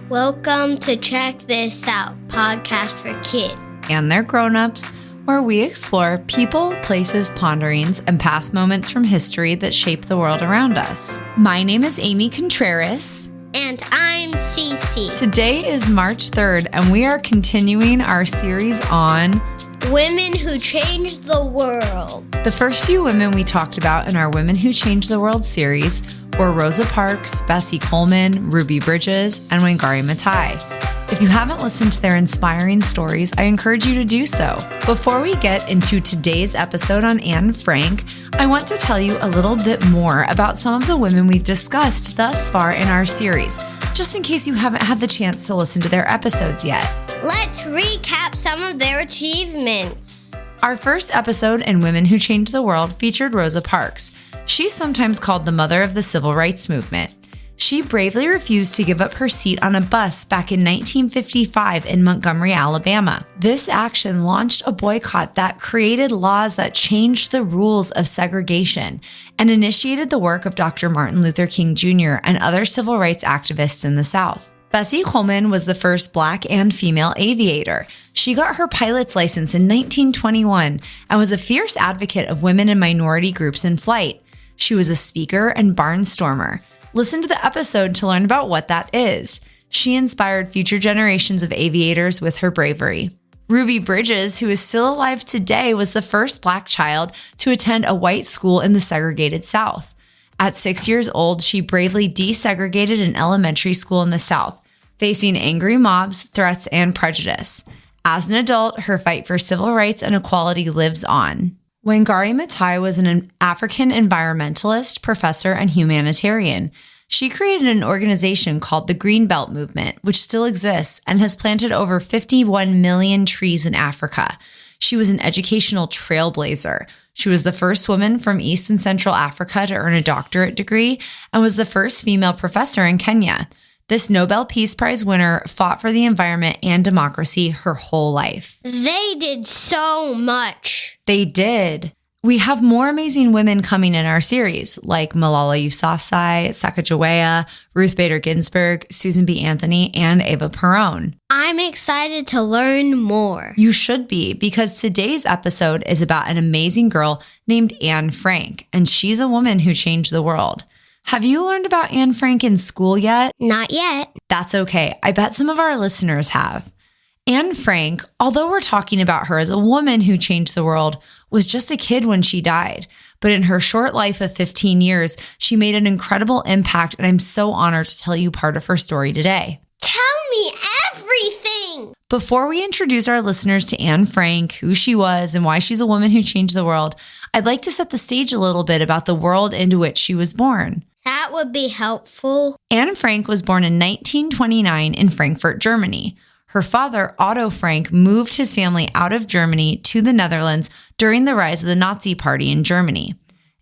Welcome to Check This Out, podcast for kids and their grown-ups, where we explore people, places, ponderings, and past moments from history that shape the world around us. My name is Amy Contreras. And I'm Cece. Today is March 3rd, and we are continuing our series on Women Who Changed the World. The first few women we talked about in our Women Who Changed the World series were Rosa Parks, Bessie Coleman, Ruby Bridges, and Wangari Maathai. If you haven't listened to their inspiring stories, I encourage you to do so. Before we get into today's episode on Anne Frank, I want to tell you a little bit more about some of the women we've discussed thus far in our series, just in case you haven't had the chance to listen to their episodes yet. Let's recap some of their achievements. Our first episode in Women Who Changed the World featured Rosa Parks. She's sometimes called the mother of the civil rights movement. She bravely refused to give up her seat on a bus back in 1955 in Montgomery, Alabama. This action launched a boycott that created laws that changed the rules of segregation and initiated the work of Dr. Martin Luther King Jr. and other civil rights activists in the South. Bessie Coleman was the first Black and female aviator. She got her pilot's license in 1921 and was a fierce advocate of women and minority groups in flight. She was a speaker and barnstormer. Listen to the episode to learn about what that is. She inspired future generations of aviators with her bravery. Ruby Bridges, who is still alive today, was the first Black child to attend a white school in the segregated South. At 6 years old, she bravely desegregated an elementary school in the South, facing angry mobs, threats, and prejudice. As an adult, her fight for civil rights and equality lives on. Wangari Maathai was an African environmentalist, professor, and humanitarian. She created an organization called the Green Belt Movement, which still exists and has planted over 51 million trees in Africa. She was an educational trailblazer. She was the first woman from East and Central Africa to earn a doctorate degree and was the first female professor in Kenya. This Nobel Peace Prize winner fought for the environment and democracy her whole life. They did so much. They did. We have more amazing women coming in our series, like Malala Yousafzai, Sacagawea, Ruth Bader Ginsburg, Susan B. Anthony, and Eva Peron. I'm excited to learn more. You should be, because today's episode is about an amazing girl named Anne Frank, and she's a woman who changed the world. Have you learned about Anne Frank in school yet? Not yet. That's okay. I bet some of our listeners have. Anne Frank, although we're talking about her as a woman who changed the world, was just a kid when she died. But in her short life of 15 years, she made an incredible impact, and I'm so honored to tell you part of her story today. Tell me everything! Before we introduce our listeners to Anne Frank, who she was, and why she's a woman who changed the world, I'd like to set the stage a little bit about the world into which she was born. That would be helpful. Anne Frank was born in 1929 in Frankfurt, Germany. Her father, Otto Frank, moved his family out of Germany to the Netherlands during the rise of the Nazi Party in Germany.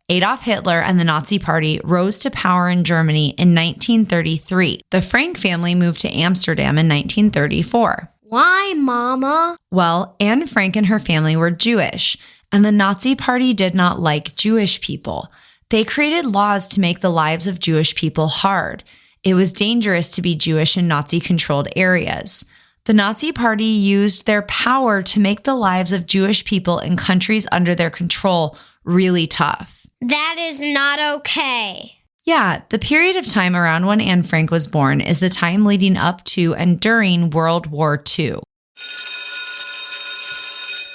Adolf Hitler and the Nazi Party rose to power in Germany in 1933. The Frank family moved to Amsterdam in 1934. Why, Mama? Well, Anne Frank and her family were Jewish, and the Nazi Party did not like Jewish people. They created laws to make the lives of Jewish people hard. It was dangerous to be Jewish in Nazi-controlled areas. The Nazi Party used their power to make the lives of Jewish people in countries under their control really tough. That is not okay. Yeah, the period of time around when Anne Frank was born is the time leading up to and during World War II.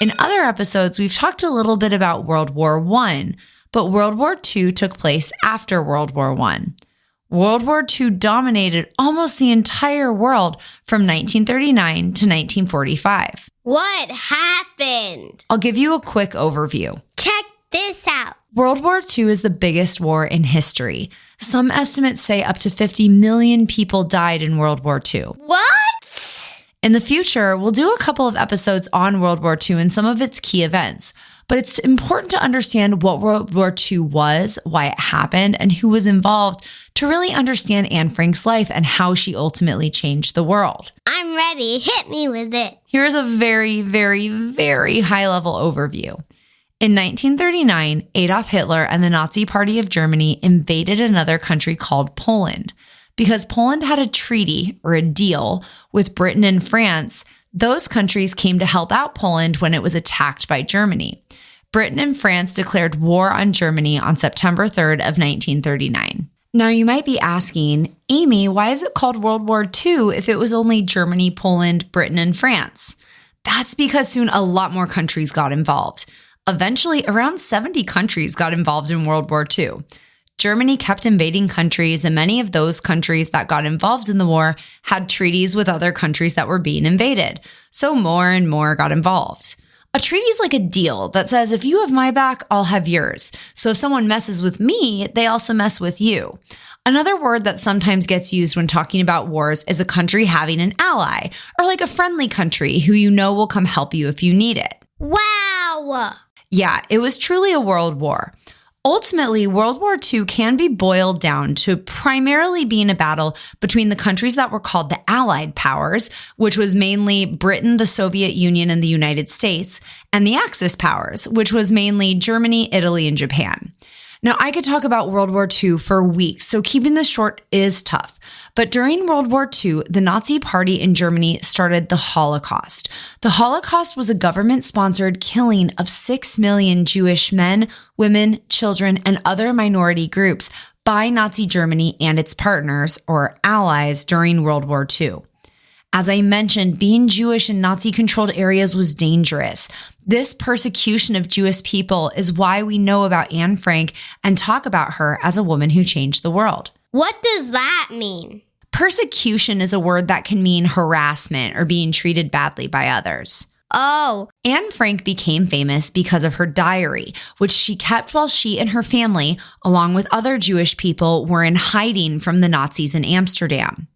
In other episodes, we've talked a little bit about World War I, but World War II took place after World War I. World War II dominated almost the entire world from 1939 to 1945. What happened? I'll give you a quick overview. Check this out. World War II is the biggest war in history. Some estimates say up to 50 million people died in World War II. What? In the future, we'll do a couple of episodes on World War II and some of its key events. But it's important to understand what World War II was, why it happened, and who was involved to really understand Anne Frank's life and how she ultimately changed the world. I'm ready. Hit me with it. Here's a very, very, very high-level overview. In 1939, Adolf Hitler and the Nazi Party of Germany invaded another country called Poland. because Poland had a treaty or a deal with Britain and France. Those countries came to help out Poland when it was attacked by Germany. Britain and France declared war on Germany on September 3rd of 1939. Now you might be asking, Amy, why is it called World War II if it was only Germany, Poland, Britain, and France? That's because soon a lot more countries got involved. Eventually, around 70 countries got involved in World War II. Germany kept invading countries, and many of those countries that got involved in the war had treaties with other countries that were being invaded. So more and more got involved. A treaty is like a deal that says, if you have my back, I'll have yours. So if someone messes with me, they also mess with you. Another word that sometimes gets used when talking about wars is a country having an ally, or like a friendly country who you know will come help you if you need it. Wow! Yeah, it was truly a world war. Ultimately, World War II can be boiled down to primarily being a battle between the countries that were called the Allied powers, which was mainly Britain, the Soviet Union, and the United States, and the Axis powers, which was mainly Germany, Italy, and Japan. Now, I could talk about World War II for weeks, so keeping this short is tough. But during World War II, the Nazi Party in Germany started the Holocaust. The Holocaust was a government-sponsored killing of 6 million Jewish men, women, children, and other minority groups by Nazi Germany and its partners, or allies, during World War II. As I mentioned, being Jewish in Nazi-controlled areas was dangerous. This persecution of Jewish people is why we know about Anne Frank and talk about her as a woman who changed the world. What does that mean? Persecution is a word that can mean harassment or being treated badly by others. Oh. Anne Frank became famous because of her diary, which she kept while she and her family, along with other Jewish people, were in hiding from the Nazis in Amsterdam.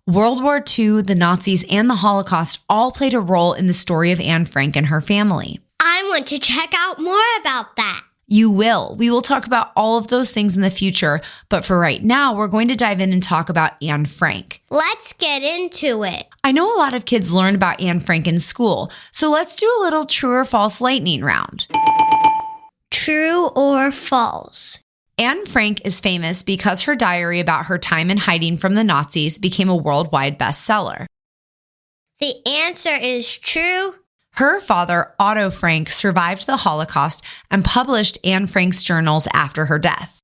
World War II, the Nazis, and the Holocaust all played a role in the story of Anne Frank and her family. I want to check out more about that. You will. We will talk about all of those things in the future, but for right now, we're going to dive in and talk about Anne Frank. Let's get into it. I know a lot of kids learn about Anne Frank in school, so let's do a little true or false lightning round. True or false? Anne Frank is famous because her diary about her time in hiding from the Nazis became a worldwide bestseller. The answer is true. Her father, Otto Frank, survived the Holocaust and published Anne Frank's journals after her death.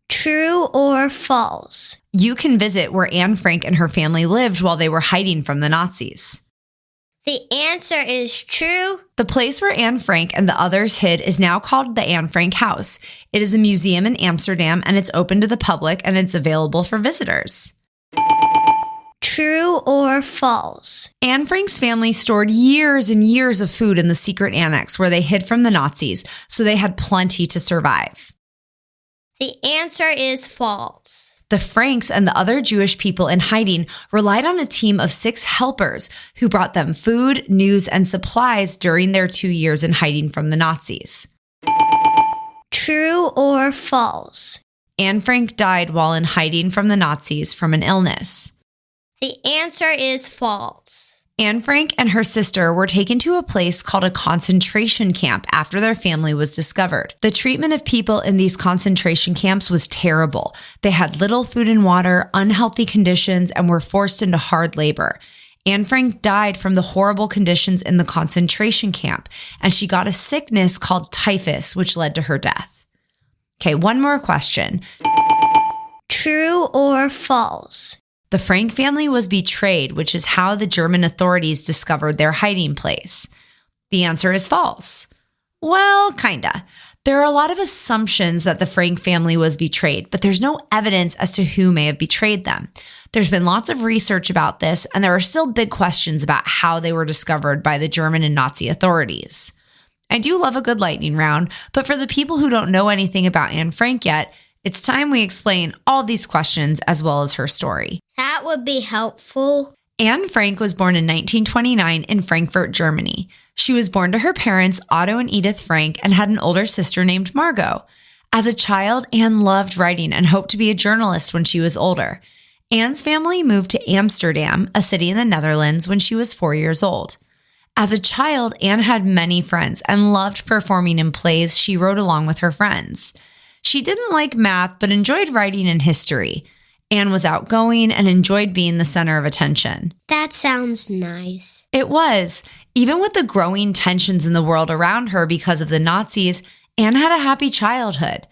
True or false? You can visit where Anne Frank and her family lived while they were hiding from the Nazis. The answer is true. The place where Anne Frank and the others hid is now called the Anne Frank House. It is a museum in Amsterdam, and it's open to the public, and it's available for visitors. True or false? Anne Frank's family stored years and years of food in the secret annex where they hid from the Nazis, so they had plenty to survive. The answer is false. The Franks and the other Jewish people in hiding relied on a team of 6 helpers who brought them food, news, and supplies during their 2 years in hiding from the Nazis. True or false? Anne Frank died while in hiding from the Nazis from an illness. The answer is false. Anne Frank and her sister were taken to a place called a concentration camp after their family was discovered. The treatment of people in these concentration camps was terrible. They had little food and water, unhealthy conditions, and were forced into hard labor. Anne Frank died from the horrible conditions in the concentration camp, and she got a sickness called typhus, which led to her death. Okay, one more question. True or false? The Frank family was betrayed, which is how the German authorities discovered their hiding place. The answer is false. Well, kinda. There are a lot of assumptions that the Frank family was betrayed, but there's no evidence as to who may have betrayed them. There's been lots of research about this, and there are still big questions about how they were discovered by the German and Nazi authorities. I do love a good lightning round, but for the people who don't know anything about Anne Frank yet, it's time we explain all these questions as well as her story. That would be helpful. Anne Frank was born in 1929 in Frankfurt, Germany. She was born to her parents, Otto and Edith Frank, and had an older sister named Margot. As a child, Anne loved writing and hoped to be a journalist when she was older. Anne's family moved to Amsterdam, a city in the Netherlands, when she was 4 years old. As a child, Anne had many friends and loved performing in plays she wrote along with her friends. She didn't like math, but enjoyed writing and history. Anne was outgoing and enjoyed being the center of attention. That sounds nice. It was. Even with the growing tensions in the world around her because of the Nazis, Anne had a happy childhood.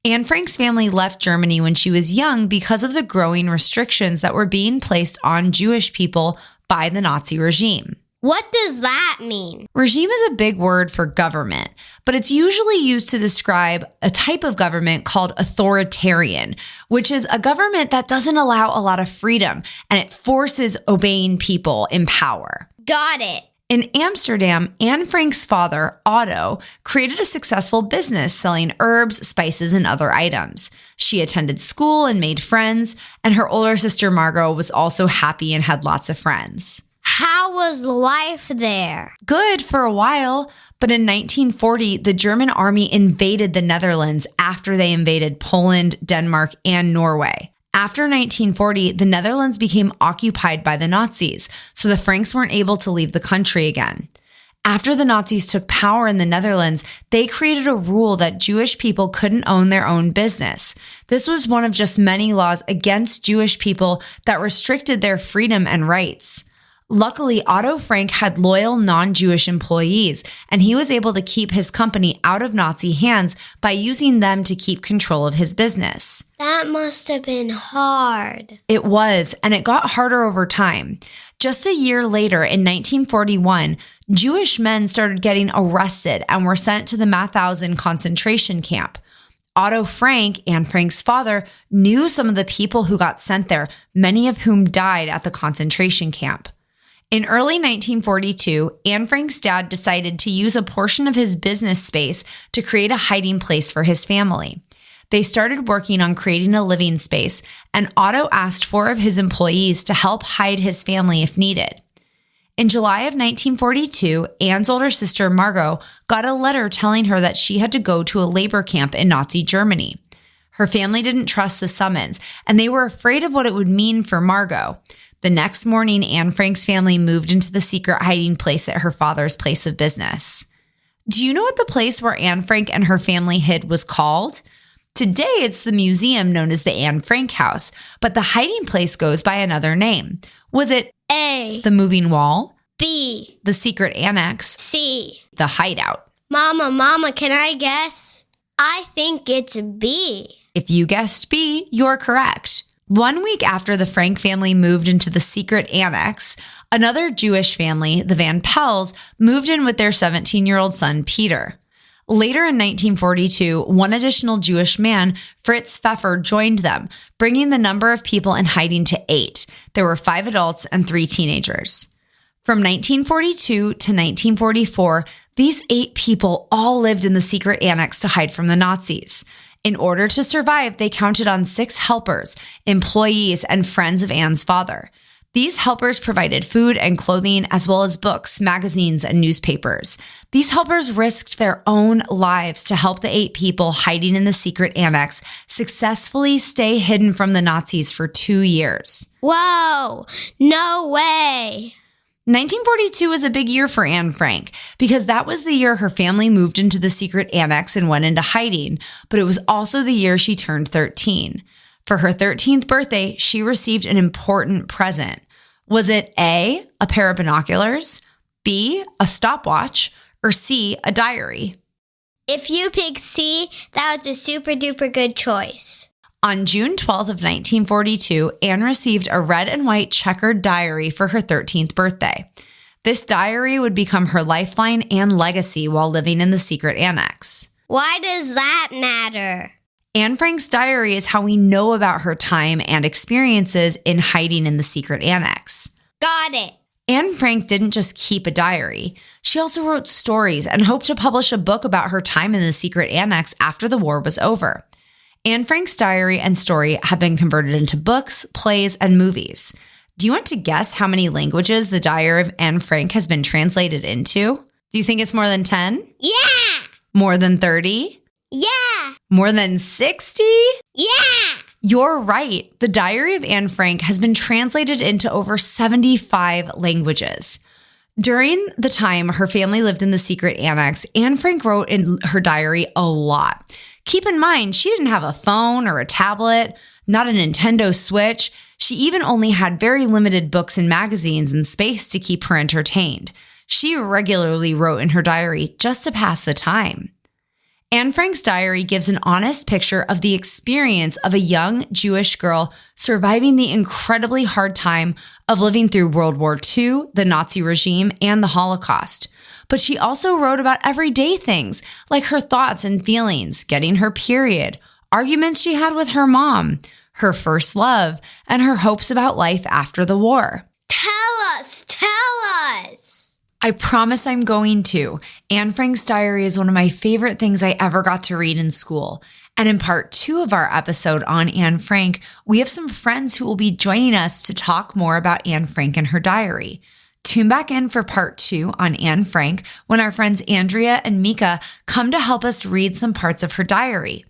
Anne Frank's family left Germany when she was young because of the growing restrictions that were being placed on Jewish people by the Nazi regime. What does that mean? Regime is a big word for government, but it's usually used to describe a type of government called authoritarian, which is a government that doesn't allow a lot of freedom and it forces obeying people in power. Got it. In Amsterdam, Anne Frank's father, Otto, created a successful business selling herbs, spices, and other items. She attended school and made friends, and her older sister Margot was also happy and had lots of friends. How was life there? Good for a while, but in 1940, the German army invaded the Netherlands after they invaded Poland, Denmark, and Norway. After 1940, the Netherlands became occupied by the Nazis, so the Franks weren't able to leave the country again. After the Nazis took power in the Netherlands, they created a rule that Jewish people couldn't own their own business. This was one of just many laws against Jewish people that restricted their freedom and rights. Luckily, Otto Frank had loyal non-Jewish employees, and he was able to keep his company out of Nazi hands by using them to keep control of his business. That must have been hard. It was, and it got harder over time. Just a year later, in 1941, Jewish men started getting arrested and were sent to the Mauthausen concentration camp. Otto Frank, Anne Frank's father, knew some of the people who got sent there, many of whom died at the concentration camp. In early 1942, Anne Frank's dad decided to use a portion of his business space to create a hiding place for his family. They started working on creating a living space, and Otto asked 4 of his employees to help hide his family if needed. In July of 1942, Anne's older sister Margot got a letter telling her that she had to go to a labor camp in Nazi Germany. Her family didn't trust the summons, and they were afraid of what it would mean for Margot. The next morning, Anne Frank's family moved into the secret hiding place at her father's place of business. Do you know what the place where Anne Frank and her family hid was called? Today, it's the museum known as the Anne Frank House, but the hiding place goes by another name. Was it A, the moving wall, B, the secret annex, C? the hideout? Mama, can I guess? I think it's B. If you guessed B, you're correct. 1 week after the Frank family moved into the secret annex, another Jewish family, the Van Pels, moved in with their 17-year-old son, Peter. Later in 1942, one additional Jewish man, Fritz Pfeffer, joined them, bringing the number of people in hiding to 8. There were 5 adults and 3 teenagers. From 1942 to 1944, these 8 people all lived in the secret annex to hide from the Nazis. In order to survive, they counted on 6 helpers, employees, and friends of Anne's father. These helpers provided food and clothing, as well as books, magazines, and newspapers. These helpers risked their own lives to help the 8 people hiding in the secret annex successfully stay hidden from the Nazis for 2 years. Whoa, no way. 1942 was a big year for Anne Frank because that was the year her family moved into the secret annex and went into hiding, but it was also the year she turned 13. For her 13th birthday, she received an important present. Was it A, a pair of binoculars, B, a stopwatch, or C, a diary? If you picked C, that was a super duper good choice. On June 12th of 1942, Anne received a red and white checkered diary for her 13th birthday. This diary would become her lifeline and legacy while living in the secret annex. Why does that matter? Anne Frank's diary is how we know about her time and experiences in hiding in the secret annex. Got it. Anne Frank didn't just keep a diary. She also wrote stories and hoped to publish a book about her time in the secret annex after the war was over. Anne Frank's diary and story have been converted into books, plays, and movies. Do you want to guess how many languages the Diary of Anne Frank has been translated into? Do you think it's more than 10? Yeah! More than 30? Yeah! More than 60? Yeah! You're right. The Diary of Anne Frank has been translated into over 75 languages. During the time her family lived in the secret annex, Anne Frank wrote in her diary a lot. Keep in mind, she didn't have a phone or a tablet. Not a Nintendo Switch. She even only had very limited books and magazines and space to keep her entertained. She regularly wrote in her diary just to pass the time. Anne Frank's diary gives an honest picture of the experience of a young Jewish girl surviving the incredibly hard time of living through World War II, the Nazi regime, and the Holocaust. But she also wrote about everyday things like her thoughts and feelings, getting her period, arguments she had with her mom, her first love, and her hopes about life after the war. Tell us! I promise I'm going to. Anne Frank's diary is one of my favorite things I ever got to read in school. And in part 2 of our episode on Anne Frank, we have some friends who will be joining us to talk more about Anne Frank and her diary. Tune back in for part 2 on Anne Frank when our friends Andrea and Mika come to help us read some parts of her diary.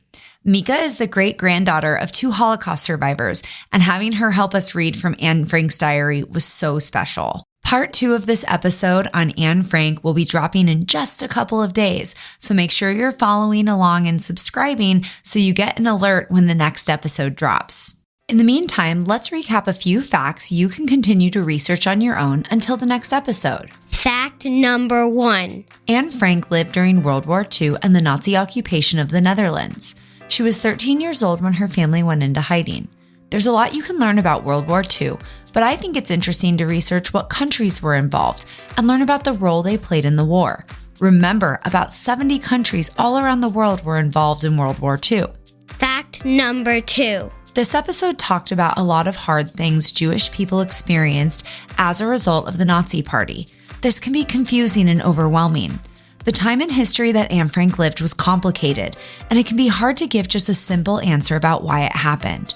Mika is the great-granddaughter of 2 Holocaust survivors, and having her help us read from Anne Frank's diary was so special. Part 2 of this episode on Anne Frank will be dropping in just a couple of days, so make sure you're following along and subscribing so you get an alert when the next episode drops. In the meantime, let's recap a few facts you can continue to research on your own until the next episode. Fact number 1. Anne Frank lived during World War II and the Nazi occupation of the Netherlands. She was 13 years old when her family went into hiding. There's a lot you can learn about World War II, but I think it's interesting to research what countries were involved and learn about the role they played in the war. Remember, about 70 countries all around the world were involved in World War II. Fact number 2. This episode talked about a lot of hard things Jewish people experienced as a result of the Nazi Party. This can be confusing and overwhelming. The time in history that Anne Frank lived was complicated, and it can be hard to give just a simple answer about why it happened.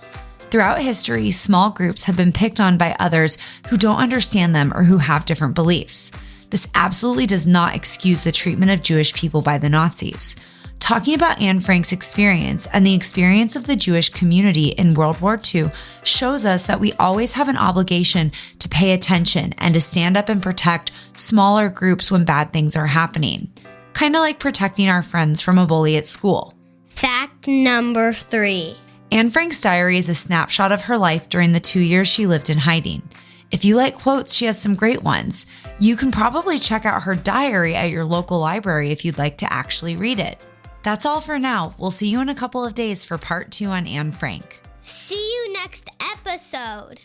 Throughout history, small groups have been picked on by others who don't understand them or who have different beliefs. This absolutely does not excuse the treatment of Jewish people by the Nazis. Talking about Anne Frank's experience and the experience of the Jewish community in World War II shows us that we always have an obligation to pay attention and to stand up and protect smaller groups when bad things are happening. Kind of like protecting our friends from a bully at school. Fact number 3. Anne Frank's diary is a snapshot of her life during the 2 years she lived in hiding. If you like quotes, she has some great ones. You can probably check out her diary at your local library if you'd like to actually read it. That's all for now. We'll see you in a couple of days for part 2 on Anne Frank. See you next episode.